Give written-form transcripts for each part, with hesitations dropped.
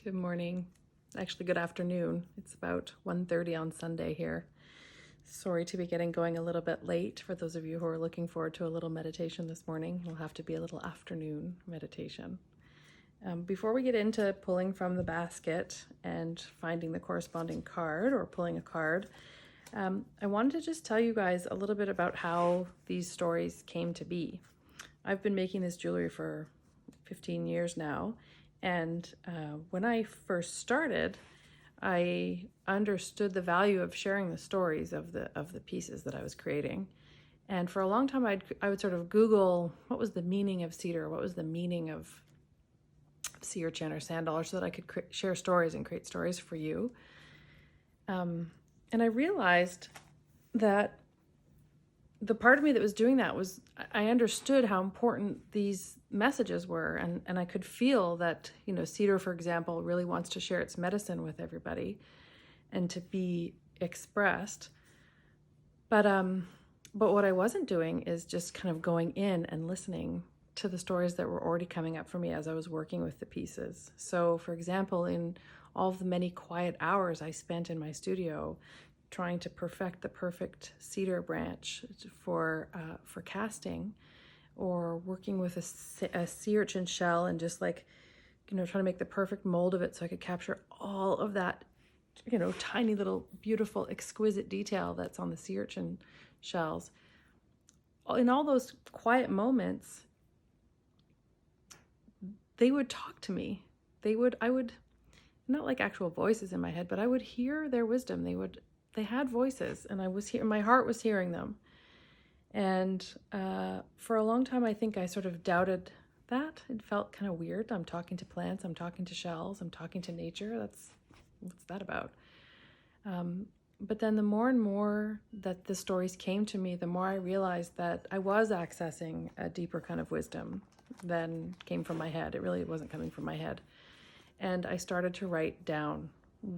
Good morning. Actually, good afternoon. It's about 1:30 on Sunday here. Sorry to be getting going a little bit late. For those of you who are looking forward to a little meditation this morning, it'll have to be a little afternoon meditation. Before we get into pulling from the basket and finding the corresponding card or pulling a card, I wanted to just tell you guys a little bit about how these stories came to be. I've been making this jewelry for 15 years now, and when I first started, I understood the value of sharing the stories of the pieces that I was creating. And for a long time, I would sort of Google what was the meaning of cedar, what was the meaning of sea urchin or sand dollar, so that I could share stories and create stories for you. And I realized that the part of me that was doing that was I understood how important these messages were, and I could feel that, cedar, for example, really wants to share its medicine with everybody and to be expressed. But what I wasn't doing is just kind of going in and listening to the stories that were already coming up for me as I was working with the pieces. So, for example, in all of the many quiet hours I spent in my studio trying to perfect the perfect cedar branch for casting, or working with a sea urchin shell and just trying to make the perfect mold of it so I could capture all of that, tiny little beautiful exquisite detail that's on the sea urchin shells. In all those quiet moments, they would talk to me. I would, not like actual voices in my head, but I would hear their wisdom. They had voices, and my heart was hearing them. And for a long time, I think I sort of doubted that. It felt kind of weird. I'm talking to plants, I'm talking to shells, I'm talking to nature. What's that about? But then the more and more that the stories came to me, the more I realized that I was accessing a deeper kind of wisdom than came from my head. It really wasn't coming from my head. And I started to write down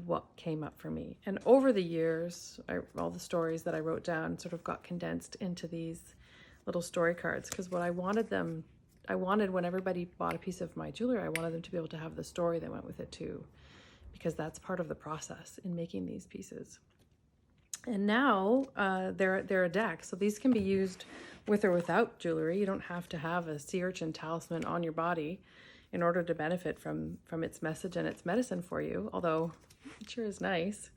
what came up for me. And over the years, all the stories that I wrote down sort of got condensed into these little story cards, because what I wanted when everybody bought a piece of my jewelry, I wanted them to be able to have the story that went with it too, because that's part of the process in making these pieces. And now they're a deck, so these can be used with or without jewelry. You don't have to have a sea urchin talisman on your body in order to benefit from its message and its medicine for you, although it sure is nice.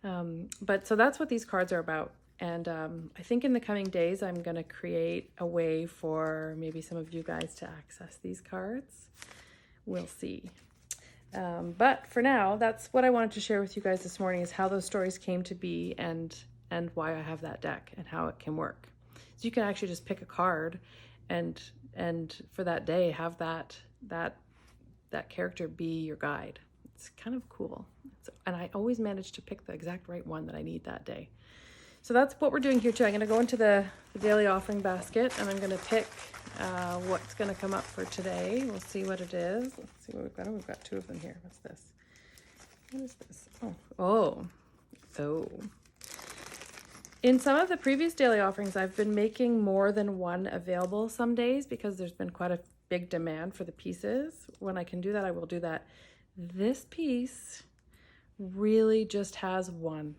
But so that's what these cards are about. And I think in the coming days, I'm going to create a way for maybe some of you guys to access these cards. We'll see. But for now, that's what I wanted to share with you guys this morning, is how those stories came to be and why I have that deck and how it can work. So you can actually just pick a card and for that day have that character be your guide. It's kind of cool. And I always manage to pick the exact right one that I need that day. So that's what we're doing here too. I'm going to go into the daily offering basket, and I'm going to pick what's going to come up for today. We'll see what it is. Let's see what we've got. Oh, we've got two of them here. What's this? What is this? Oh. In some of the previous daily offerings, I've been making more than one available some days because there's been quite a big demand for the pieces. When I can do that, I will do that. This piece really just has one.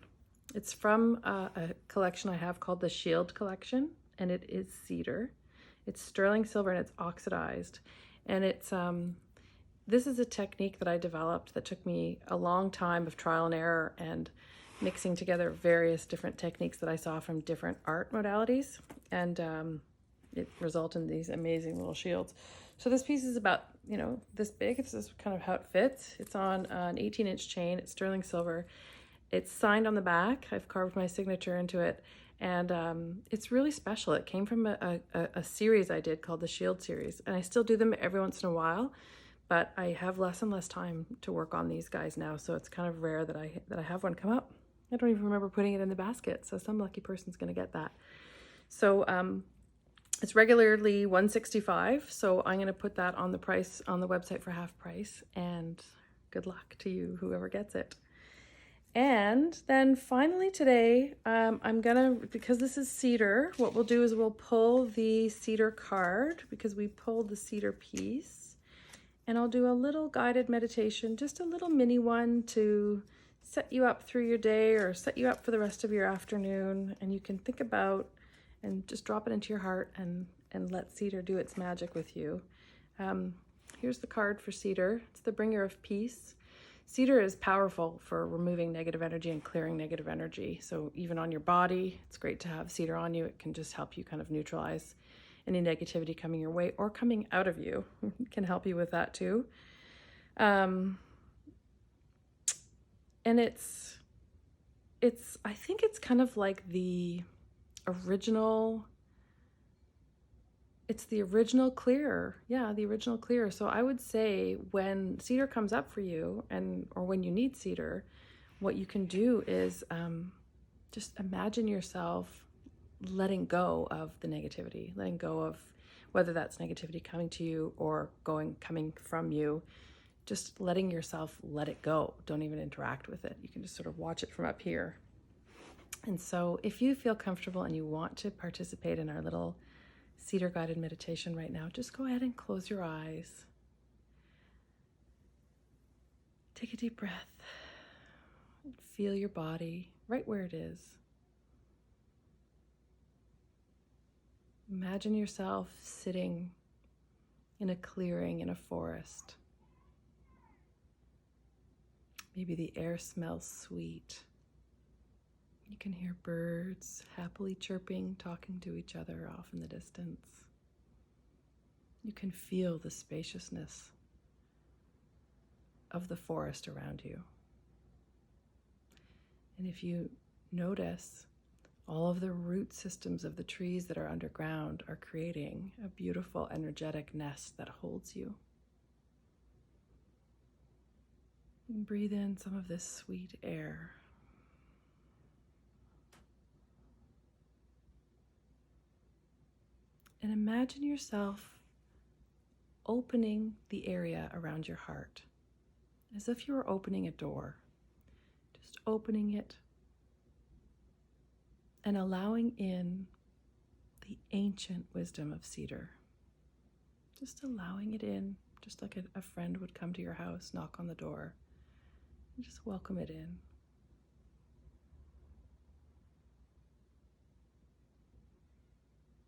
It's from a collection I have called the Shield Collection, and it is cedar. It's sterling silver and it's oxidized. And it's this is a technique that I developed that took me a long time of trial and error and mixing together various different techniques that I saw from different art modalities, and it resulted in these amazing little shields. So this piece is about, this big. This is kind of how it fits. It's on an 18-inch chain. It's sterling silver. It's signed on the back. I've carved my signature into it, and it's really special. It came from a series I did called the Shield series, and I still do them every once in a while, but I have less and less time to work on these guys now, so it's kind of rare that I have one come up. I don't even remember putting it in the basket, so some lucky person's going to get that. So it's regularly $165, so I'm going to put that on the price on the website for half price, and good luck to you, whoever gets it. And then finally today, because this is cedar, what we'll do is we'll pull the cedar card, because we pulled the cedar piece, And I'll do a little guided meditation, just a little mini one to set you up through your day or set you up for the rest of your afternoon. And you can think about and just drop it into your heart and let Cedar do its magic with you. Here's the card for Cedar. It's the bringer of peace. Cedar is powerful for removing negative energy and clearing negative energy. So even on your body, it's great to have Cedar on you. It can just help you kind of neutralize any negativity coming your way or coming out of you. It can help you with that too. And it's I think it's kind of like the original clear. Yeah, the original clear. So I would say when Cedar comes up for you or when you need Cedar, what you can do is just imagine yourself letting go of the negativity, letting go of whether that's negativity coming to you or coming from you, just letting yourself let it go. Don't even interact with it. You can just sort of watch it from up here. And so if you feel comfortable and you want to participate in our little Cedar guided meditation right now, just go ahead and close your eyes. Take a deep breath. Feel your body right where it is. Imagine yourself sitting in a clearing in a forest. Maybe the air smells sweet. You can hear birds happily chirping, talking to each other off in the distance. You can feel the spaciousness of the forest around you. And if you notice, all of the root systems of the trees that are underground are creating a beautiful, energetic nest that holds you. And breathe in some of this sweet air. And imagine yourself opening the area around your heart, as if you were opening a door. Just opening it and allowing in the ancient wisdom of Cedar. Just allowing it in, just like a friend would come to your house, knock on the door, and just welcome it in.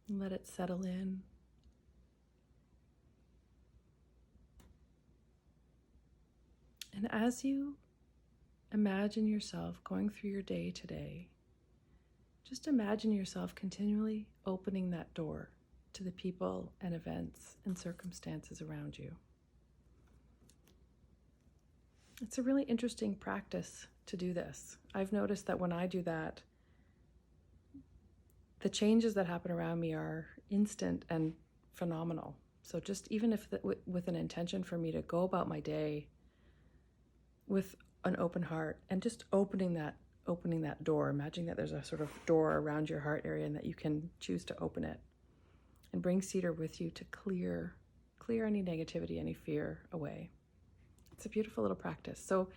And let it settle in. And as you imagine yourself going through your day today, just imagine yourself continually opening that door to the people and events and circumstances around you. It's a really interesting practice to do this. I've noticed that when I do that, the changes that happen around me are instant and phenomenal. So just even if with an intention for me to go about my day with an open heart and just opening that door, imagining that there's a sort of door around your heart area and that you can choose to open it and bring Cedar with you to clear any negativity, any fear away. It's a beautiful little practice. So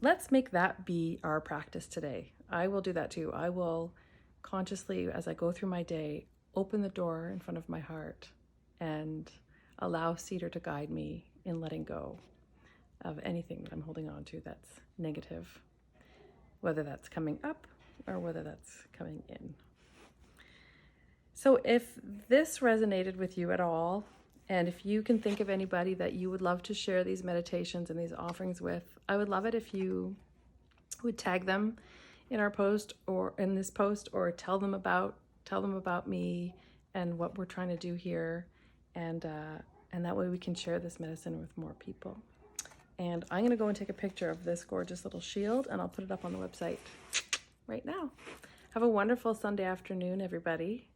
let's make that be our practice today. I will do that too. I will consciously, as I go through my day, open the door in front of my heart and allow Cedar to guide me in letting go of anything that I'm holding on to that's negative, whether that's coming up or whether that's coming in. So if this resonated with you at all, and if you can think of anybody that you would love to share these meditations and these offerings with, I would love it if you would tag them in our post or in this post, or tell them about me and what we're trying to do here, and that way we can share this medicine with more people. And I'm going to go and take a picture of this gorgeous little shield, and I'll put it up on the website right now. Have a wonderful Sunday afternoon, everybody.